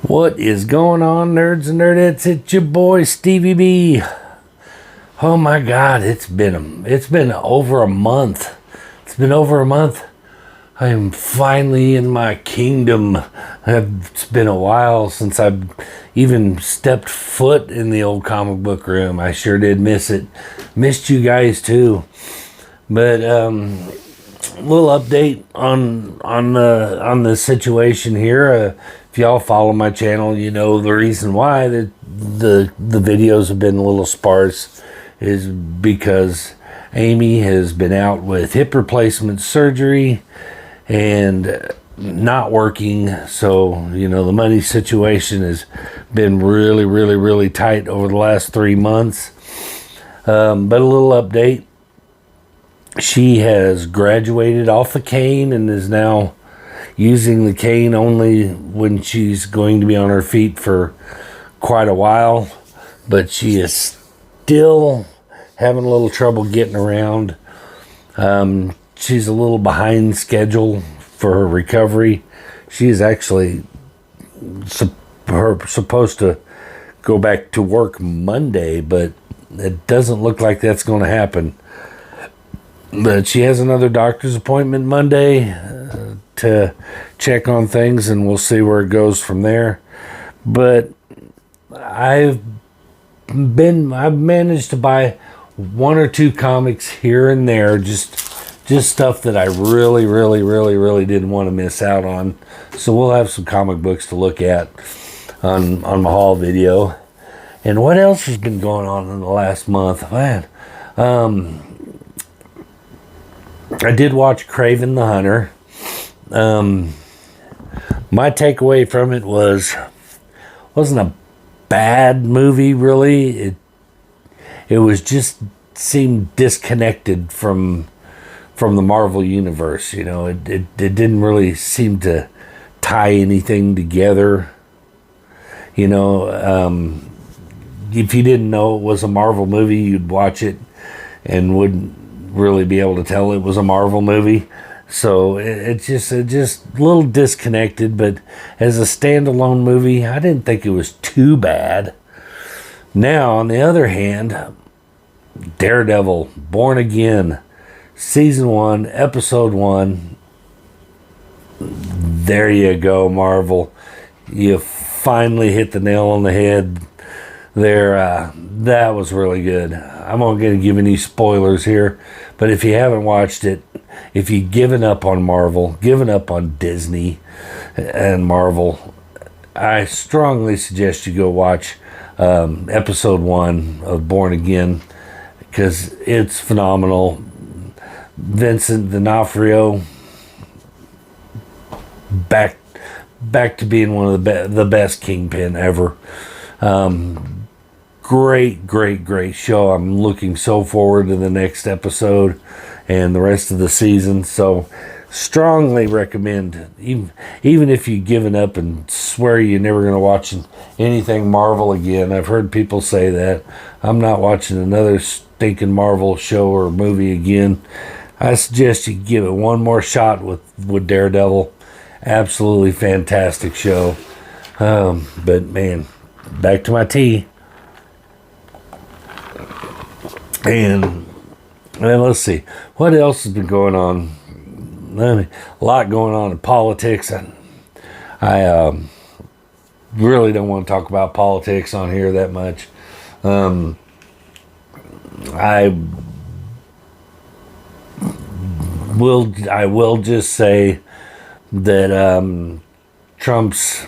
What is going on, nerds and nerdettes? It's your boy Stevie B. Oh my God, it's been over a month. It's been over a month. I am finally in my kingdom. It's been a while since I've even stepped foot in the old comic book room. I sure did miss it. Missed you guys too. But little update on the situation here. If y'all follow my channel, you know the reason why the videos have been a little sparse is because Amy has been out with hip replacement surgery and not working. So, you know, the money situation has been really tight over the last 3 months. But a little update. She has graduated off the cane and is now using the cane only when she's going to be on her feet for quite a while. But she is still having a little trouble getting around. She's a little behind schedule for her recovery. She is actually supposed to go back to work Monday, but it doesn't look like that's going to happen. But she has another doctor's appointment Monday to check on things, and we'll see where it goes from there. But I've managed to buy 1 or 2 comics here and there, just stuff that I really didn't want to miss out on. So we'll have some comic books to look at on my haul video. And what else has been going on in the last month, man? I did watch Kraven the Hunter. My takeaway from it wasn't a bad movie, really. It was just seemed disconnected from the Marvel universe. You know, it didn't really seem to tie anything together. You know, if you didn't know it was a Marvel movie, you'd watch it and wouldn't really be able to tell it was a Marvel movie. So it's just a little disconnected, but as a standalone movie, I didn't think it was too bad. Now, on the other hand, Daredevil, Born Again, Season 1, Episode 1. There you go, Marvel. You finally hit the nail on the head there. That was really good. I'm not going to give any spoilers here, but if you haven't watched it, if you've given up on Marvel, given up on Disney and Marvel, I strongly suggest you go watch Episode 1 of Born Again, because it's phenomenal. Vincent D'Onofrio back to being one of the best Kingpin ever. Great show. I'm looking so forward to the next episode and the rest of the season. So strongly recommend, even if you've given up and swear you're never going to watch anything Marvel again. I've heard people say that. I'm not watching another stinking Marvel show or movie again. I suggest you give it one more shot with Daredevil. Absolutely fantastic show. But man, back to my tea. And let's see, what else has been going on? A lot going on in politics. I really don't want to talk about politics on here that much. I will just say that Trump's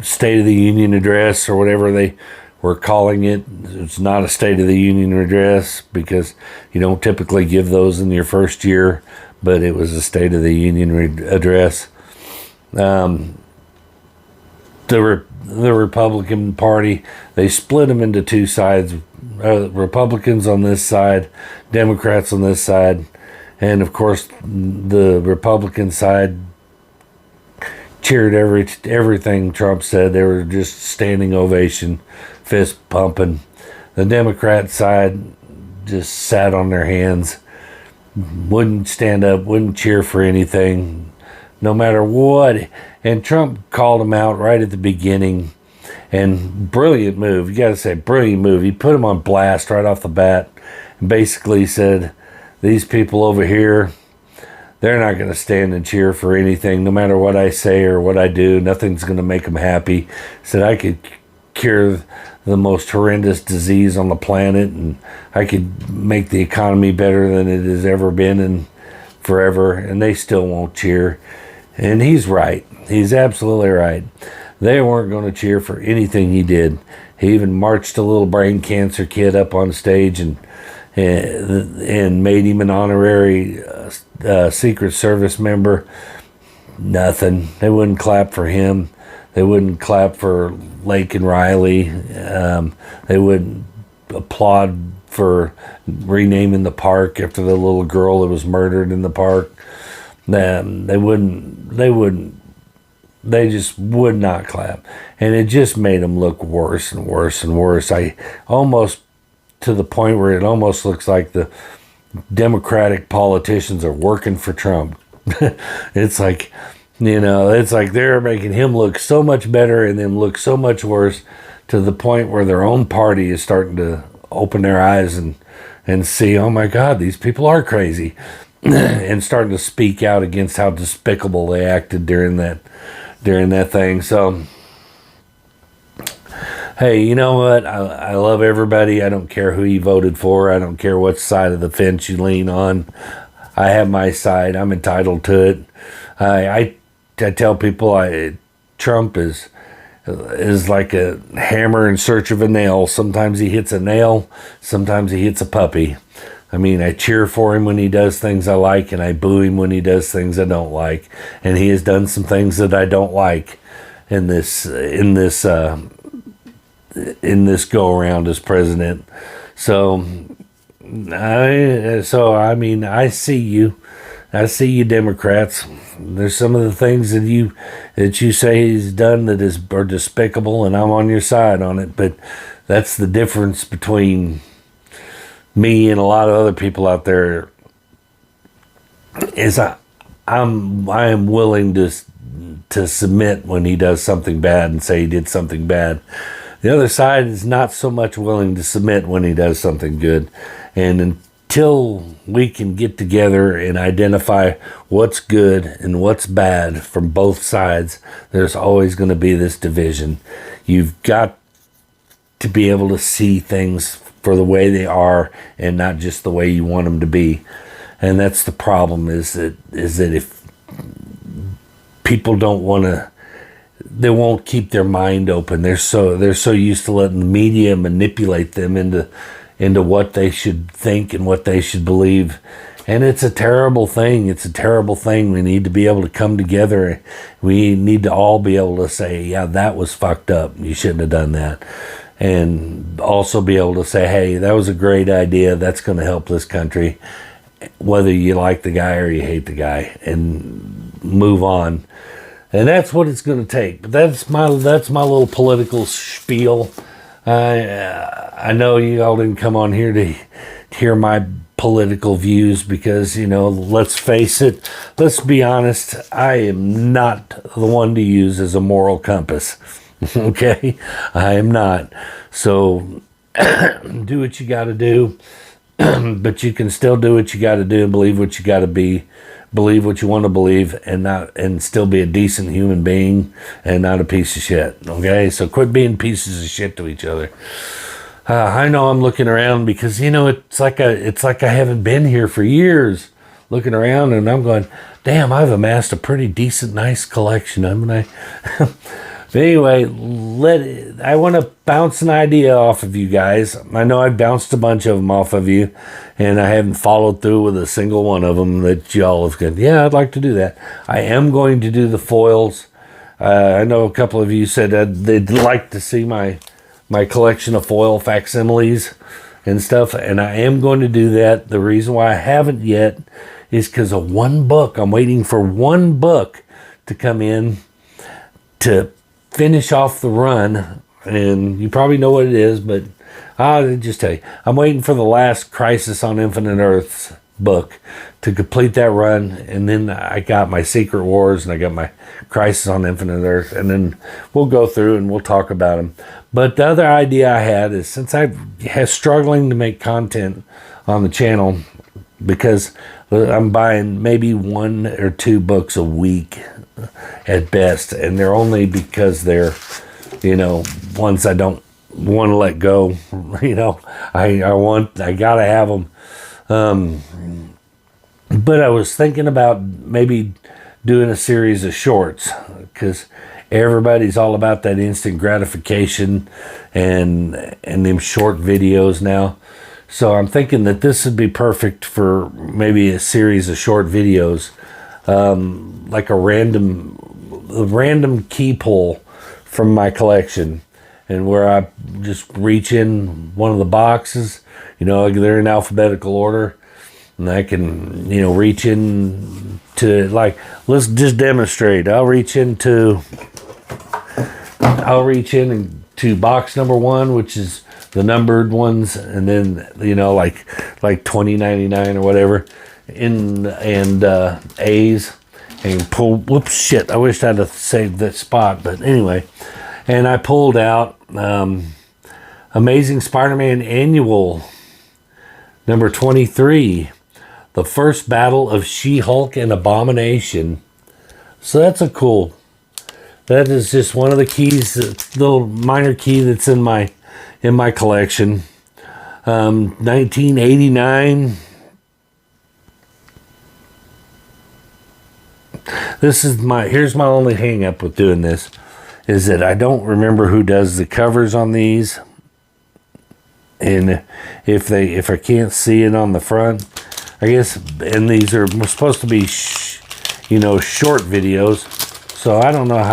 State of the Union address, or whatever they were calling it, it's not a State of the Union address because you don't typically give those in your first year, but it was a State of the Union address. The Republican Party, they split them into 2 sides, Republicans on this side, Democrats on this side, and of course the Republican side cheered everything Trump said. They were just standing ovation, fist pumping. The Democrat side just sat on their hands, wouldn't stand up, wouldn't cheer for anything. no matter what. And Trump called him out right at the beginning. And brilliant move. You got to say, brilliant move. He put him on blast right off the bat and basically said, these people over here, they're not going to stand and cheer for anything, no matter what I say or what I do. Nothing's going to make them happy. He said, I could cure the most horrendous disease on the planet, and I could make the economy better than it has ever been in forever, and they still won't cheer. And he's right. He's absolutely right. They weren't going to cheer for anything he did. He even marched a little brain cancer kid up on stage and made him an honorary Secret Service member. Nothing. They wouldn't clap for him. They wouldn't clap for Lake and Riley. They wouldn't applaud for renaming the park after the little girl that was murdered in the park. They wouldn't. They just would not clap. And it just made them look worse and worse and worse. Almost to the point where it almost looks like the Democratic politicians are working for Trump. It's like, it's like they're making him look so much better and them look so much worse, to the point where their own party is starting to open their eyes and see, oh my God, these people are crazy. And starting to speak out against how despicable they acted during that thing. So, hey, you know what? I love everybody. I don't care who you voted for. I don't care what side of the fence you lean on. I have my side. I'm entitled to it. I tell people Trump is like a hammer in search of a nail. Sometimes he hits a nail. Sometimes he hits a puppy. I mean, I cheer for him when he does things I like, and I boo him when he does things I don't like. And he has done some things that I don't like in this go around as president. So I see you. I see you, Democrats. There's some of the things that you say he's done that are despicable, and I'm on your side on it. But that's the difference between me and a lot of other people out there. Is I am willing to submit when he does something bad and say he did something bad. The other side is not so much willing to submit when he does something good. And until we can get together and identify what's good and what's bad from both sides, there's always going to be this division. You've got to be able to see things for the way they are and not just the way you want them to be. And that's the problem, is that if people don't want to, they won't keep their mind open. They're so used to letting the media manipulate them into what they should think and what they should believe. And it's a terrible thing. It's a terrible thing. We need to be able to come together. We need to all be able to say, yeah, that was fucked up. You shouldn't have done that. And also be able to say, hey, that was a great idea. That's going to help this country, whether you like the guy or you hate the guy, and move on. And that's what it's going to take. But that's my little political spiel. I know you all didn't come on here to hear my political views because, let's face it, let's be honest, I am not the one to use as a moral compass. Okay? I am not. So do what you got to do, but you can still do what you got to do and believe what you got to believe what you want to believe, and still be a decent human being and not a piece of shit. Okay? So quit being pieces of shit to each other. I know I'm looking around because, it's like I haven't been here for years, looking around, and I'm going, damn, I've amassed a pretty decent, nice collection, haven't I? But anyway, I want to bounce an idea off of you guys. I know I've bounced a bunch of them off of you, and I haven't followed through with a single one of them that y'all have gone, yeah, I'd like to do that. I am going to do the foils. I know a couple of you said they'd like to see my collection of foil facsimiles and stuff, and I am going to do that. The reason why I haven't yet is because of one book. I'm waiting for one book to come in to finish off the run, and you probably know what it is, but I'll just tell you, I'm waiting for the last Crisis on Infinite Earths book to complete that run, and then I got my Secret Wars and I got my Crisis on Infinite Earth, and then we'll go through and we'll talk about them. But the other idea I had is, since I'm struggling to make content on the channel, because I'm buying maybe 1 or 2 books a week at best, and they're only because they're, ones I don't want to let go. I gotta have them. But I was thinking about maybe doing a series of shorts, because everybody's all about that instant gratification and them short videos now. So I'm thinking that this would be perfect for maybe a series of short videos, like a random key pull from my collection, and where I just reach in one of the boxes, they're in alphabetical order, and I can, reach in to, like, let's just demonstrate. I'll reach into box number 1, which is the numbered ones, and then, like 2099 or whatever, and A's, and pull, whoops, shit, I wish I'd have saved that spot, but anyway, and I pulled out Amazing Spider-Man Annual number 23, The First Battle of She-Hulk and Abomination. So that is just one of the keys, little minor key that's in my collection. 1989. Here's my only hang up with doing this, is that I don't remember who does the covers on these. And if I can't see it on the front, I guess, and these are supposed to be short videos, so I don't know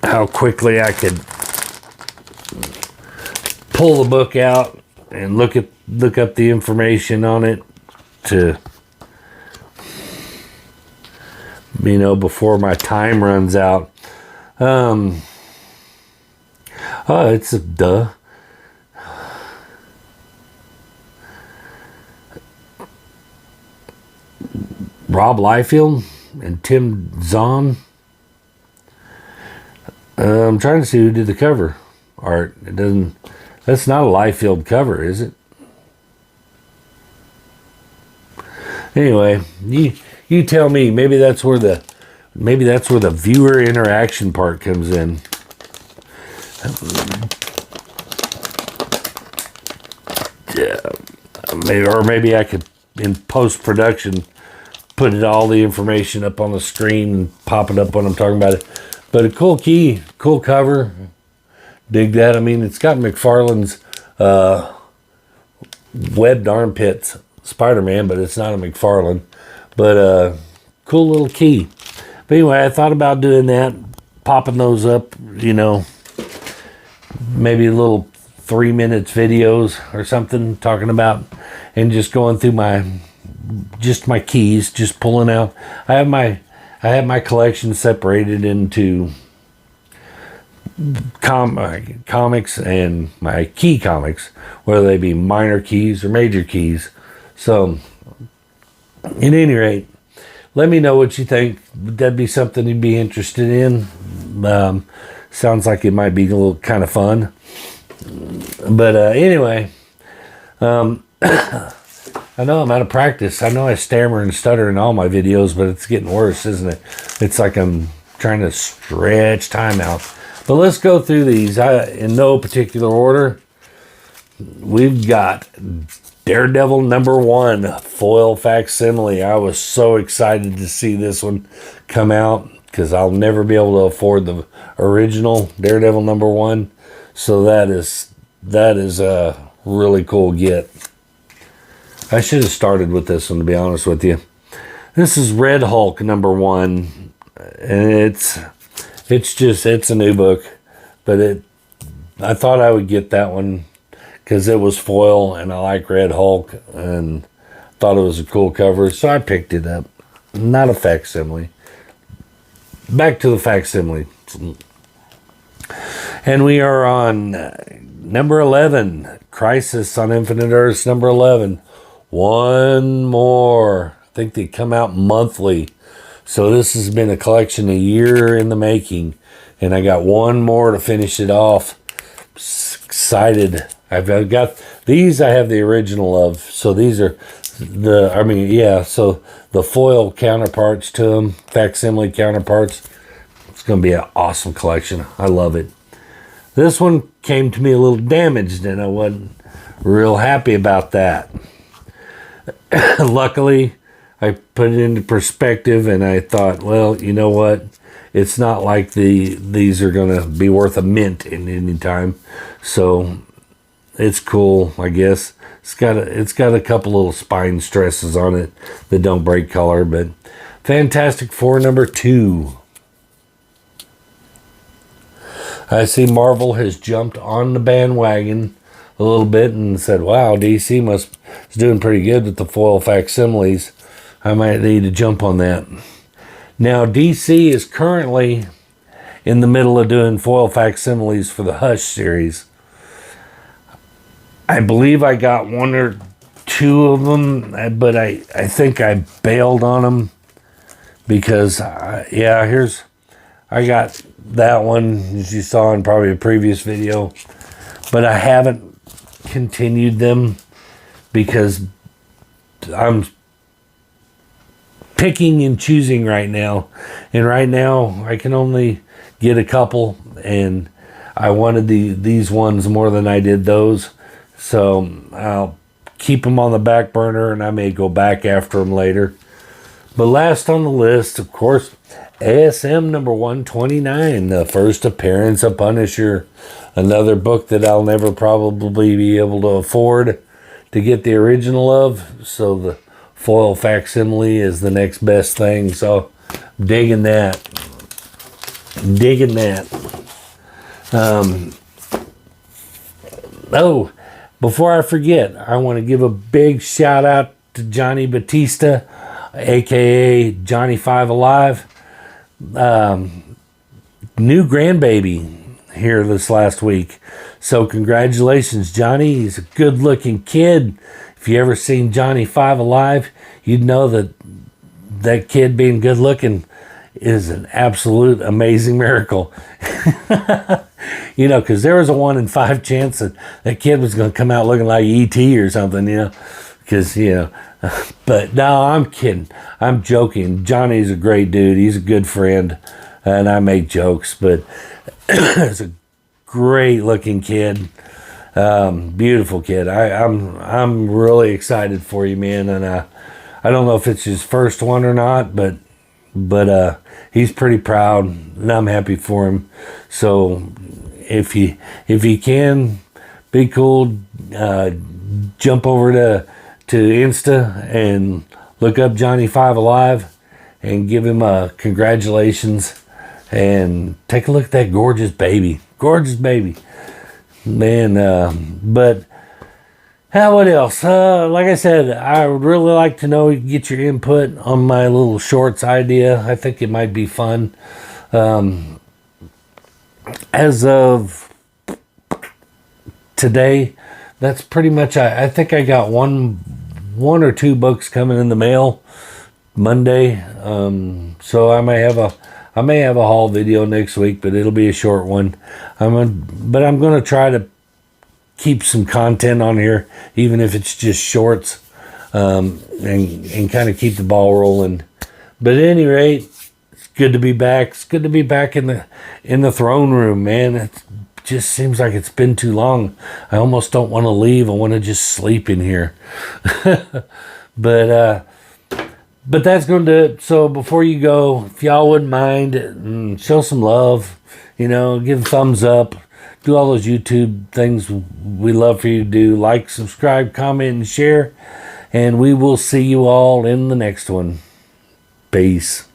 how quickly I could pull the book out and look up the information on it to, before my time runs out. It's a duh. Rob Liefeld and Tim Zahn. I'm trying to see who did the cover art. That's not a Liefeld cover, is it? Anyway, you tell me. Maybe that's where the viewer interaction part comes in. Maybe I could, in post-production, put all the information up on the screen and pop it up when I'm talking about it. But a cool key, cool cover. Dig that. I mean, it's got McFarlane's webbed armpits Spider-Man, but it's not a McFarlane. But cool little key. But anyway, I thought about doing that, popping those up, maybe a little 3 minutes videos or something, talking about, and just going through my keys, just pulling out. I have my collection separated into comics and my key comics, whether they be minor keys or major keys. So, at any rate, let me know what you think. Would that be something you'd be interested in? Sounds like it might be a little kind of fun. But anyway, I know I'm out of practice. I know I stammer and stutter in all my videos, but it's getting worse, isn't it? It's like I'm trying to stretch time out. But let's go through these in no particular order. We've got Daredevil number 1, foil facsimile. I was so excited to see this one come out, because I'll never be able to afford the original Daredevil number 1. So that is a really cool get. I should have started with this one, to be honest with you. This is Red Hulk number 1, and it's a new book, but I thought I would get that one because it was foil, and I like Red Hulk, and thought it was a cool cover, so I picked it up. Not a facsimile. Back to the facsimile. And we are on number 11, Crisis on Infinite Earths, number 11. One more. I think they come out monthly. So this has been a collection a year in the making. And I got one more to finish it off. Excited. I've got these. I have the original of. So these are so the foil counterparts to them, facsimile counterparts. It's going to be an awesome collection. I love it. This one came to me a little damaged, and I wasn't real happy about that. Luckily, I put it into perspective, and I thought, well, you know what? It's not like these are going to be worth a mint in any time. So it's cool, I guess. It's got a couple little spine stresses on it that don't break color, but Fantastic Four #2. I see Marvel has jumped on the bandwagon a little bit and said, wow, DC is doing pretty good with the foil facsimiles. I might need to jump on that. Now, DC is currently in the middle of doing foil facsimiles for the Hush series. I believe I got one or two of them, but I think I bailed on them because, I got that one, as you saw in probably a previous video, but I haven't continued them because I'm picking and choosing right now. And right now, I can only get a couple, and I wanted these ones more than I did those. So I'll keep them on the back burner, and I may go back after them later. But last on the list, of course, ASM number 129, the first appearance of Punisher. Another book that I'll never probably be able to afford to get the original of. So the foil facsimile is the next best thing. So digging that. Before I forget, I want to give a big shout out to Johnny Batista, aka Johnny Five Alive. New grandbaby here this last week. So congratulations, Johnny. He's a good looking kid. If you ever seen Johnny Five Alive, you'd know that kid being good looking is an absolute amazing miracle. You know, because there was a 1 in 5 chance that kid was going to come out looking like E.T. or something, you know, because, you know, but no, I'm kidding. I'm joking. Johnny's a great dude. He's a good friend, and I make jokes, but it's a great looking kid. Beautiful kid. I'm really excited for you, man, and I don't know if it's his first one or not, but he's pretty proud, and I'm happy for him. So if you can, be cool. Jump over to Insta and look up Johnny Five Alive and give him a congratulations, and take a look at that gorgeous baby, man. But what else? Like I said, I would really like to know, get your input on my little shorts idea. I think it might be fun. As of today, that's pretty much. I think I got one or two books coming in the mail Monday. So I may have a haul video next week, but it'll be a short one. I'm gonna try to keep some content on here, even if it's just shorts, and kind of keep the ball rolling. But at any rate, it's good to be back. It's good to be back in the throne room, man. It just seems like it's been too long. I almost don't want to leave. I want to just sleep in here. But that's going to do it. So before you go, if y'all wouldn't mind, show some love, you know, give a thumbs up, do all those YouTube things we love for you to do. Like, subscribe, comment, and share. And we will see you all in the next one. Peace.